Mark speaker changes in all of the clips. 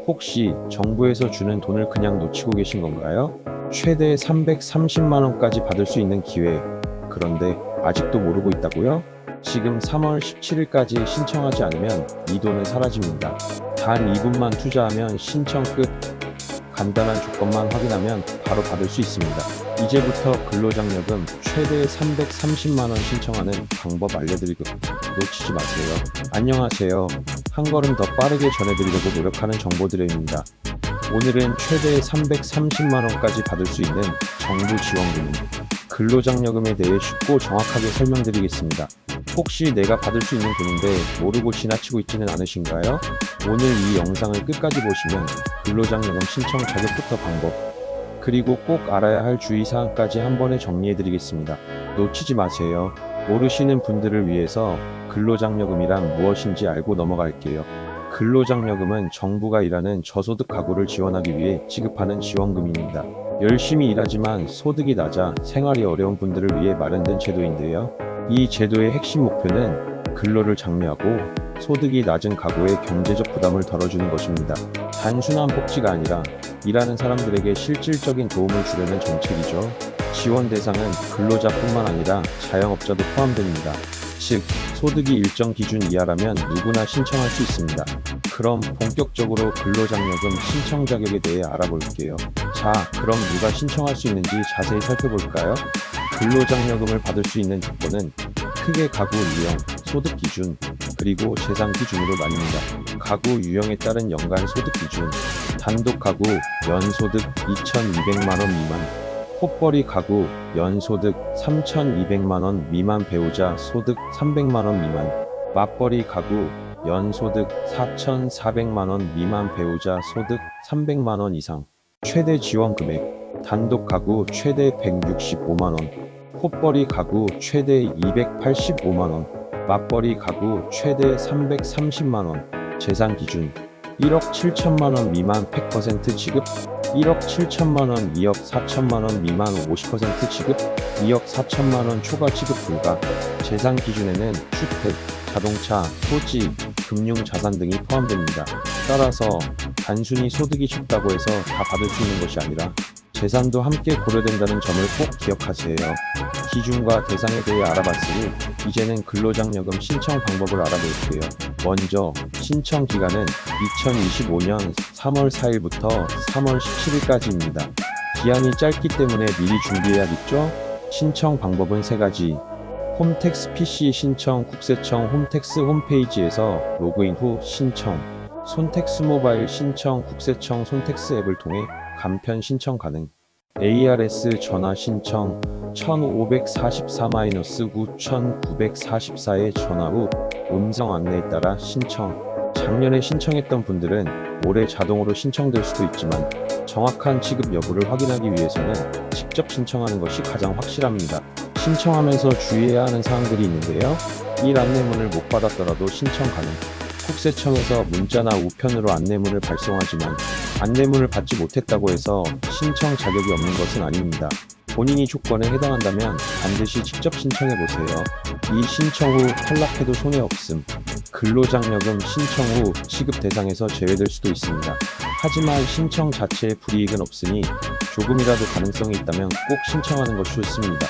Speaker 1: 혹시 정부에서 주는 돈을 그냥 놓치고 계신 건가요? 최대 330만 원까지 받을 수 있는 기회. 그런데 아직도 모르고 있다고요? 지금 3월 17일까지 신청하지 않으면 이 돈은 사라집니다. 단 2분만 투자하면 신청 끝. 간단한 조건만 확인하면 바로 받을 수 있습니다. 이제부터 근로장려금 최대 330만 원 신청하는 방법 알려드리고 놓치지 마세요. 안녕하세요. 한 걸음 더 빠르게 전해드리려고 노력하는 정보드레입니다. 오늘은 최대 330만 원까지 받을 수 있는 정부 지원금, 근로장려금에 대해 쉽고 정확하게 설명드리겠습니다. 혹시 내가 받을 수 있는 돈인데 모르고 지나치고 있지는 않으신가요? 오늘 이 영상을 끝까지 보시면 근로장려금 신청 자격부터 방법, 그리고 꼭 알아야 할 주의사항까지 한 번에 정리해드리겠습니다. 놓치지 마세요. 모르시는 분들을 위해서 근로장려금이란 무엇인지 알고 넘어갈게요. 근로장려금은 정부가 일하는 저소득 가구를 지원하기 위해 지급하는 지원금입니다. 열심히 일하지만 소득이 낮아 생활이 어려운 분들을 위해 마련된 제도인데요. 이 제도의 핵심 목표는 근로를 장려하고 소득이 낮은 가구의 경제적 부담을 덜어주는 것입니다. 단순한 복지가 아니라 일하는 사람들에게 실질적인 도움을 주려는 정책이죠. 지원 대상은 근로자뿐만 아니라 자영업자도 포함됩니다. 즉, 소득이 일정 기준 이하라면 누구나 신청할 수 있습니다. 그럼 본격적으로 근로장려금 신청 자격에 대해 알아볼게요. 자, 그럼 누가 신청할 수 있는지 자세히 살펴볼까요? 근로장려금을 받을 수 있는 조건은 크게 가구 유형, 소득 기준, 그리고 재산 기준으로 나뉩니다. 가구 유형에 따른 연간 소득 기준, 단독 가구 연소득 2,200만 원 미만, 콧벌이 가구 연소득 3,200만 원 미만, 배우자 소득 300만 원 미만, 맞벌이 가구 연소득 4,400만 원 미만, 배우자 소득 300만 원 이상. 최대 지원 금액, 단독 가구 최대 165만 원, 콧벌이 가구 최대 285만 원, 맞벌이 가구 최대 330만 원. 재산 기준 1억 7천만 원 미만 100% 지급, 1억 7천만 원, 2억 4천만 원 미만 50% 지급, 2억 4천만 원 초과 지급 불가. 재산 기준에는 주택, 자동차, 토지, 금융 자산 등이 포함됩니다. 따라서 단순히 소득이 적다고 해서 다 받을 수 있는 것이 아니라 재산도 함께 고려된다는 점을 꼭 기억하세요. 기준과 대상에 대해 알아봤으니 이제는 근로장려금 신청 방법을 알아볼게요. 먼저 신청 기간은 2025년 3월 4일부터 3월 17일까지입니다. 기한이 짧기 때문에 미리 준비해야겠죠? 신청 방법은 3가지. 홈택스 PC 신청, 국세청 홈택스 홈페이지에서 로그인 후 신청, 손택스 모바일 신청, 국세청 손택스 앱을 통해 간편 신청 가능. ARS 전화 신청 1544-9944에 전화 후 음성 안내에 따라 신청. 작년에 신청했던 분들은 올해 자동으로 신청될 수도 있지만 정확한 지급 여부를 확인하기 위해서는 직접 신청하는 것이 가장 확실합니다. 신청하면서 주의해야 하는 사항들이 있는데요. 1. 안내문을 못 받았더라도 신청 가능. 국세청에서 문자나 우편으로 안내문을 발송하지만 안내문을 받지 못했다고 해서 신청 자격이 없는 것은 아닙니다. 본인이 조건에 해당한다면 반드시 직접 신청해보세요. 이 신청 후 탈락해도 손해없음. 근로장려금 신청 후 지급 대상에서 제외될 수도 있습니다. 하지만 신청 자체에 불이익은 없으니 조금이라도 가능성이 있다면 꼭 신청하는 것이 좋습니다.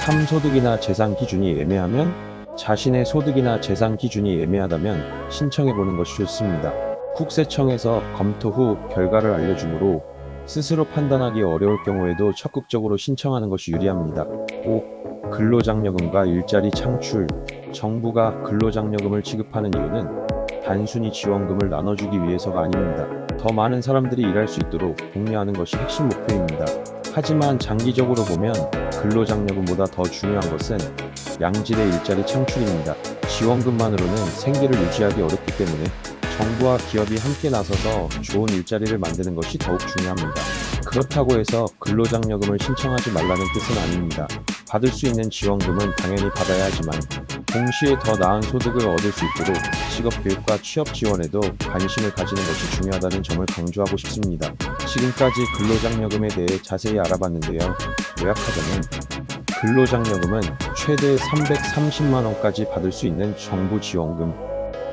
Speaker 1: 3. 소득이나 재산 기준이 애매하면, 자신의 소득이나 재산 기준이 애매하다면 신청해보는 것이 좋습니다. 국세청에서 검토 후 결과를 알려주므로 스스로 판단하기 어려울 경우에도 적극적으로 신청하는 것이 유리합니다. 5. 근로장려금과 일자리 창출. 정부가 근로장려금을 지급하는 이유는 단순히 지원금을 나눠주기 위해서가 아닙니다. 더 많은 사람들이 일할 수 있도록 독려하는 것이 핵심 목표입니다. 하지만 장기적으로 보면 근로장려금보다 더 중요한 것은 양질의 일자리 창출입니다. 지원금만으로는 생계를 유지하기 어렵기 때문에 정부와 기업이 함께 나서서 좋은 일자리를 만드는 것이 더욱 중요합니다. 그렇다고 해서 근로장려금을 신청하지 말라는 뜻은 아닙니다. 받을 수 있는 지원금은 당연히 받아야 하지만 동시에 더 나은 소득을 얻을 수 있도록 직업교육과 취업 지원에도 관심을 가지는 것이 중요하다는 점을 강조하고 싶습니다. 지금까지 근로장려금에 대해 자세히 알아봤는데요. 요약하자면 근로장려금은 최대 330만 원까지 받을 수 있는 정부 지원금,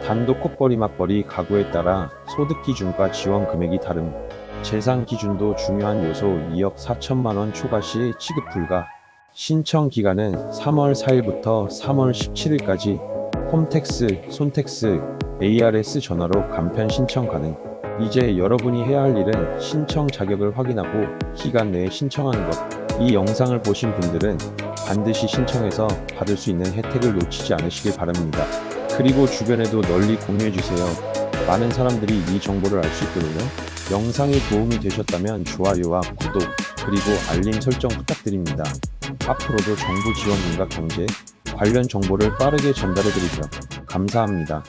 Speaker 1: 단독 콧벌이 맞벌이 가구에 따라 소득 기준과 지원 금액이 다름. 재산 기준도 중요한 요소. 2억 4천만 원 초과 시 취급 불가. 신청 기간은 3월 4일부터 3월 17일까지. 홈택스, 손택스, ARS 전화로 간편 신청 가능. 이제 여러분이 해야 할 일은 신청 자격을 확인하고 기간 내에 신청하는 것. 이 영상을 보신 분들은 반드시 신청해서 받을 수 있는 혜택을 놓치지 않으시길 바랍니다. 그리고 주변에도 널리 공유해주세요. 많은 사람들이 이 정보를 알 수 있거든요. 영상이 도움이 되셨다면 좋아요와 구독, 그리고 알림 설정 부탁드립니다. 앞으로도 정부 지원금과 경제 관련 정보를 빠르게 전달해드리죠. 감사합니다.